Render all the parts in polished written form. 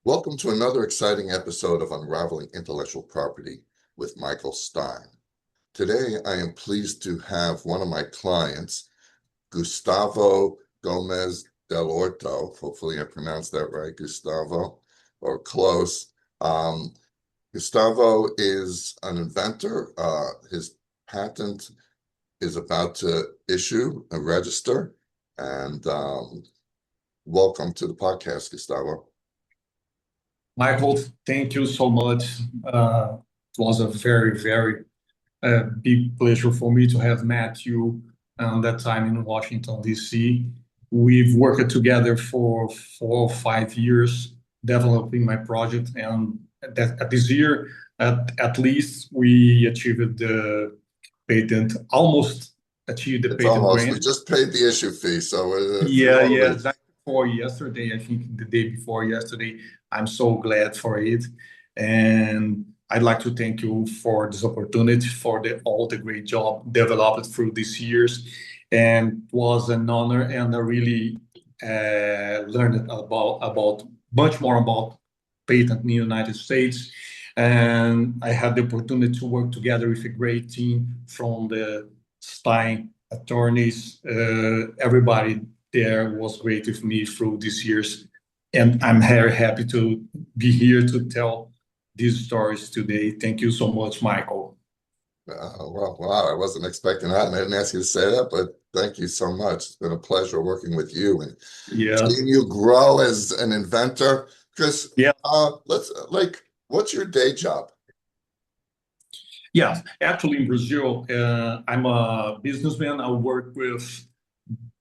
Welcome to another exciting episode of Unraveling Intellectual Property with Michael Stein. Today, I am pleased to have one of my clients, Gustavo Gomes Dell'Horto. Hopefully I pronounced that right, Gustavo, or close. Gustavo is an inventor. His patent is about to issue a register. And welcome to the podcast, Gustavo. Michael, thank you so much. It was a very big pleasure for me to have met you that time in Washington, D.C. We've worked together for 4 or 5 years developing my project, and that this year, at least, we achieved the patent, almost achieved the It's patent almost, we grant. just paid the issue fee, so Yeah, exactly. For yesterday, I think the day before yesterday, I'm so glad for it. And I'd like to thank you for this opportunity, for all the great job developed through these years. And it was an honor, and I really learned about much more about patent in the United States. And I had the opportunity to work together with a great team from the Stein attorneys. Everybody there was great with me through these years. And I'm very happy to be here to tell these stories today. Thank you so much, Michael. Well, wow, I wasn't expecting that, and I didn't ask you to say that, but thank you so much. It's been a pleasure working with you and Yeah, seeing you grow as an inventor. Because yeah, what's your day job? yeah. Actually, in Brazil, I'm a businessman. I work with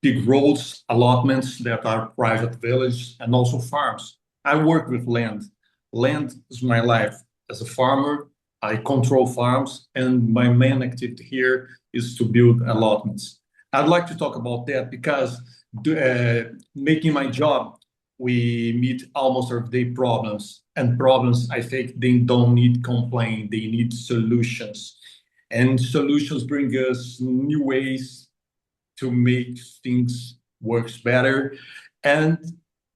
big roads, allotments that are private villages, and also farms. I work with land. Land is my life. As a farmer, I control farms, and my main activity here is to build allotments. I'd like to talk about that because making my job, we meet almost everyday problems, and problems I think they don't need complaint, they need solutions, and solutions bring us new ways to make things works better. And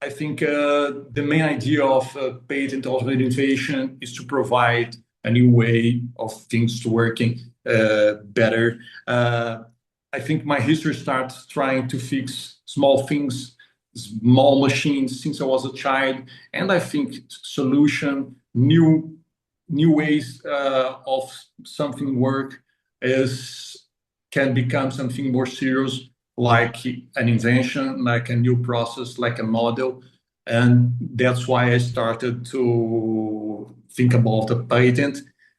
I think the main idea of patent or innovation is to provide a new way of things to working better. I think my history starts trying to fix small things, small machines since I was a child, and I think solution, new ways of something work is can become something more serious, like an invention, like a new process, like a model. And that's why I started to think about a patent.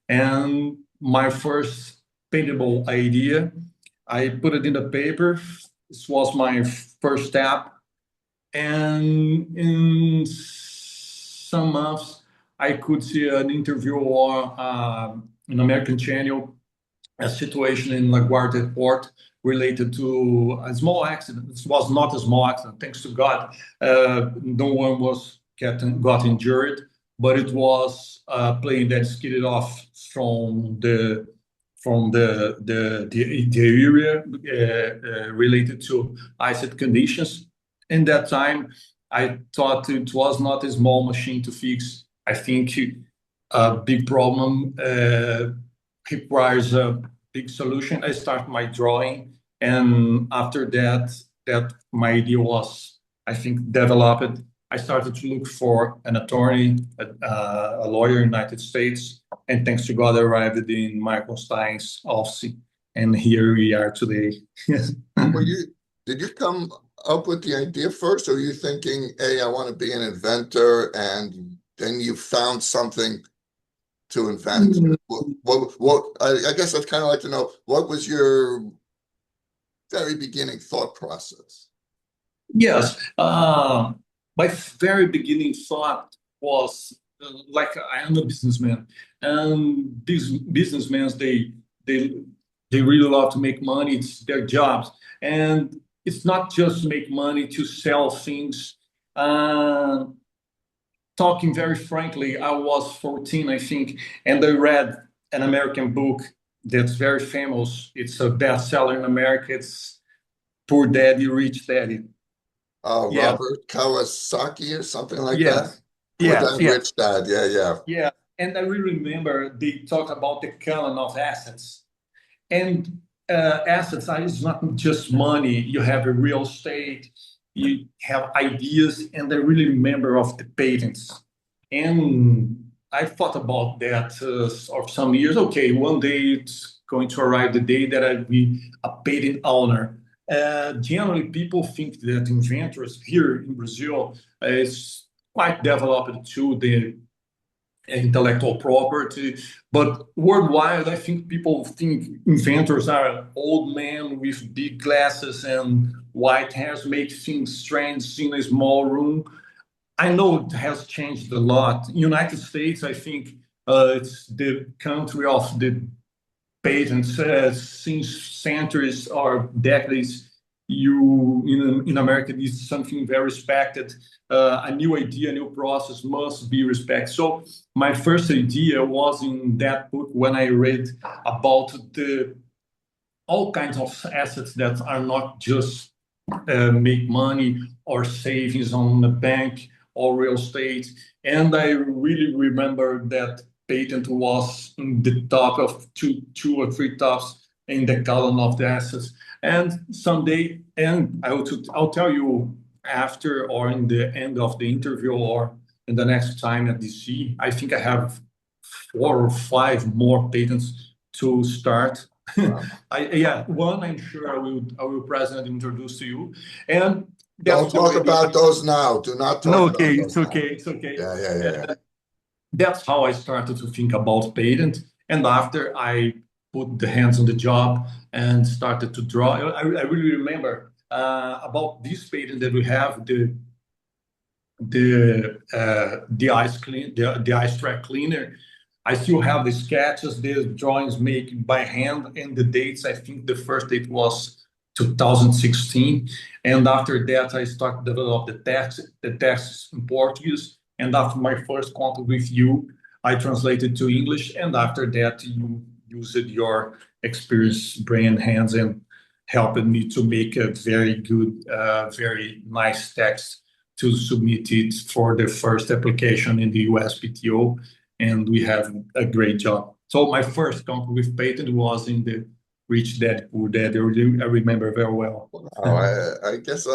And my first patentable idea, I put it in the paper. This was my first step. And in some months, I could see an interview or an American channel, a situation in LaGuardia Airport related to a small accident. It was not a small accident, thanks to God. No one got injured, but it was a plane that skidded off from the area related to ice conditions. In that time, I thought it was not a small machine to fix. I think a big problem requires a big solution. I start my drawing, and after that my idea was, I think, developed. I started to look for an attorney, a lawyer in the United States, and thanks to God, I arrived in Michael Stein's office, and here we are today. Did you come up with the idea first, or are you thinking, hey, I want to be an inventor, and then you found something to invent? I guess I'd kind of like to know, what was your very beginning thought process? Yes, my very beginning thought was like I am a businessman, and these businessmen they they really love to make money. It's their jobs, and it's not just make money to sell things. Uh, Talking very frankly, I was 14, I think, and I read an American book that's very famous. It's a bestseller in America. It's Poor Daddy, Rich Daddy. Yeah, Robert Kawasaki or something like that? yes, Poor Yes, Dad, yes, Rich Dad. Yeah, yeah. yeah. And I really remember they talk about the canon of assets. And assets is not just money. You have a real estate, you have ideas, and I really remember of the patents. And I thought about that for some years. Okay, one day it's going to arrive the day that I'll be a patent owner. Generally, people think that inventors here in Brazil is quite developed too. The intellectual property. But worldwide, I think people think inventors are old men with big glasses and white hairs make things strange in a small room. I know it has changed a lot. United States, I think it's the country of the patents since centuries or decades. You in America is something very respected. A new idea, a new process must be respected. So my first idea was in that book when I read about the all kinds of assets that are not just make money or savings on the bank or real estate. And I really remember that patent was in the top of two or three tops in the column of the assets. And someday, and I'll tell you after or in the end of the interview or in the next time at DC, I think I have 4 or 5 more patents to start. Yeah, one I'm sure I will present and introduce to you, and Don't that's the talk way. about those now. Do not No, talk about okay, it's those now. okay, it's okay. Yeah, yeah, yeah, yeah. That's how I started to think about patent, and after I put the hands on the job and started to draw, I really remember about this patent that we have the ice clean the ice track cleaner. I still have the sketches, the drawings made by hand, and the dates. I think the first date was 2016, and after that I started to develop the text in Portuguese. And after my first contact with you, I translated to English, and after that you used your experience, brain, hands, and helped me to make a very good, very nice text to submit it for the first application in the USPTO, and we have a great job. So my first company with patent was in the Rich Dad Poor Dad. I remember very well. Oh, I guess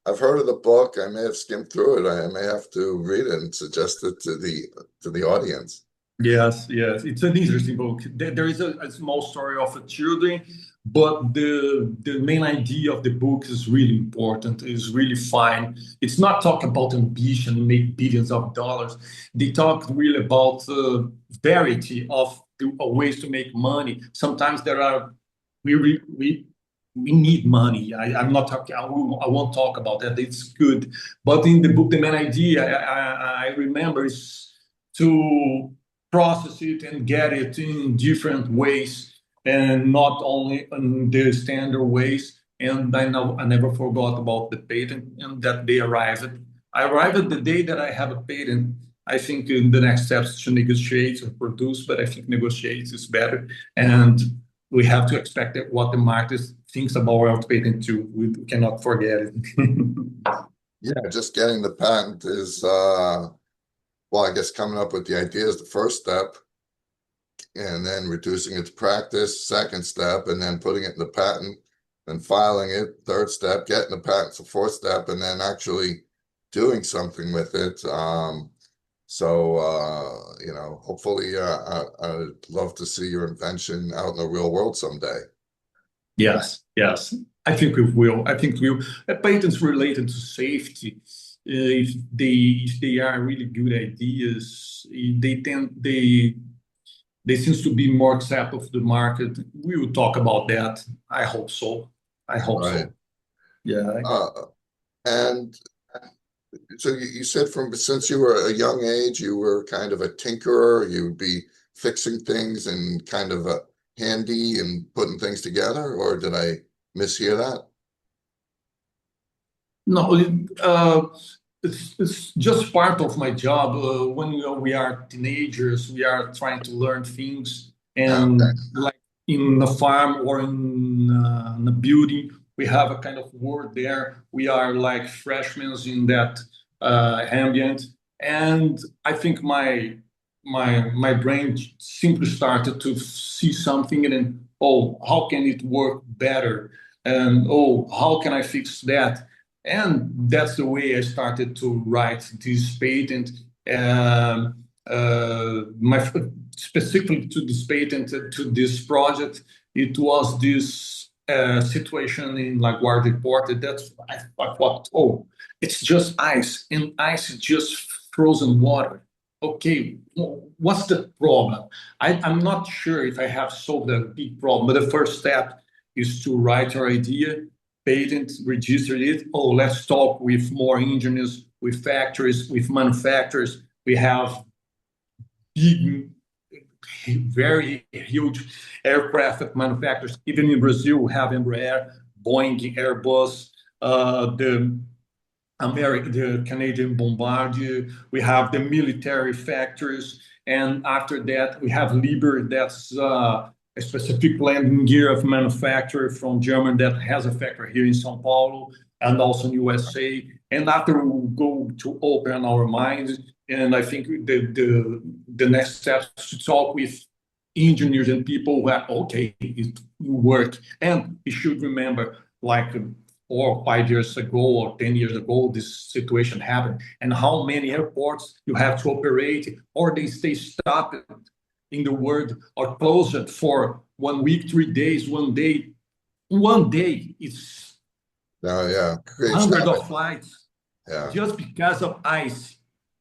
I've heard of the book. I may have skimmed through it. I may have to read it and suggest it to the audience. Yes, yes, it's an interesting book. There is a small story of a children, but the main idea of the book is really important. Is really fine. It's not talk about ambition, make billions of dollars. They talk really about variety of ways to make money. Sometimes there are we need money. I'm not talking. I won't talk about that. It's good, but in the book, the main idea I remember is to process it and get it in different ways and not only in the standard ways. And I know I never forgot about the patent and that they arrived. I arrived at the day that I have a patent. I think in the next steps to negotiate or produce, but I think negotiate is better. And we have to expect that what the market thinks about our patent too. We cannot forget it. Yeah, just getting the patent is well, I guess coming up with the idea is the first step, and then reducing it to practice, second step, and then putting it in the patent, then filing it, third step, getting the patent's the fourth step, and then actually doing something with it. Hopefully, I'd love to see your invention out in the real world someday. Yes, yes. I think we will. I think we will. Patents related to safety, if they are really good ideas, they seems to be more acceptable of the market. We will talk about that. I hope so. I hope Right. so. Yeah. And so you said from since you were a young age, you were kind of a tinkerer. You would be fixing things and kind of a handy and putting things together, or did I mishear that? No, it's just part of my job. When we are teenagers, we are trying to learn things, Okay, and like in a farm or in a building, we have a kind of world there. We are like freshmen in that ambient, And I think my brain simply started to see something, and then, oh, how can it work better? And oh, how can I fix that? And that's the way I started to write this patent. Um, my specifically to this patent, to this project, it was this situation in LaGuardia Port that I thought, oh, it's just ice, and ice is just frozen water. Okay, what's the problem? I'm not sure if I have solved a big problem, but the first step is to write your idea, patent, register it. Oh, let's talk with more engineers, with factories, with manufacturers. We have big, very huge aircraft manufacturers. Even in Brazil, we have Embraer, Boeing, Airbus, the Canadian Bombardier. We have the military factories, and after that, we have Liebherr. That's a specific landing gear of manufacturer from Germany that has a factory here in São Paulo and also in USA. And after we go to open our minds, and I think the next step is to talk with engineers and people who are okay, it will work. And you should remember, like 4 or 5 years ago or 10 years ago, this situation happened, and how many airports you have to operate, or they stay stopped in the world or closed for 1 week, 3 days, one day. One day, it's Oh, yeah, creates hundreds havoc. of flights Yeah, just because of ice.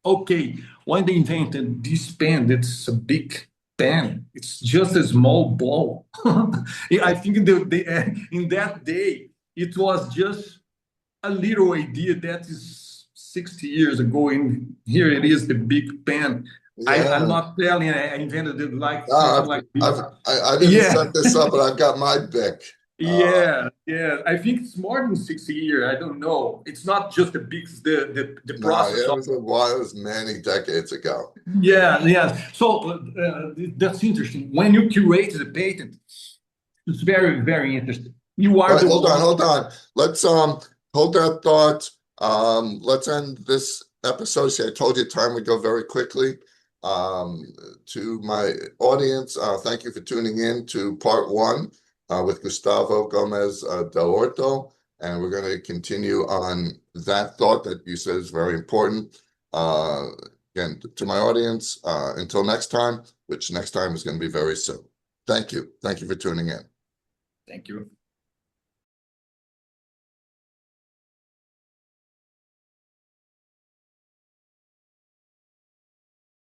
Okay, when they invented this pen, it's a big pen. It's just a small ball. I think in that day, it was just a little idea that is 60 years ago, and here it is, the big pen. I'm yeah. not telling I invented it like No, something like this. I didn't Yeah, set this up, but I've got my Bic. yeah, yeah. I think it's more than 60 years. I don't know. It's not just the big, the No, process it of. was a while. It was many decades ago. Yeah, yeah. So that's interesting. When you curate the patent, it's very, very interesting. You are But the hold on, one. hold on. Let's hold that thought. Let's end this episode. See, I told you time would go very quickly. To my audience, thank you for tuning in to part one with Gustavo Gomes Dell'Horto. And we're going to continue on that thought that you said is very important. Uh, Again, to my audience, until next time, which next time is going to be very soon. Thank you. Thank you for tuning in. Thank you.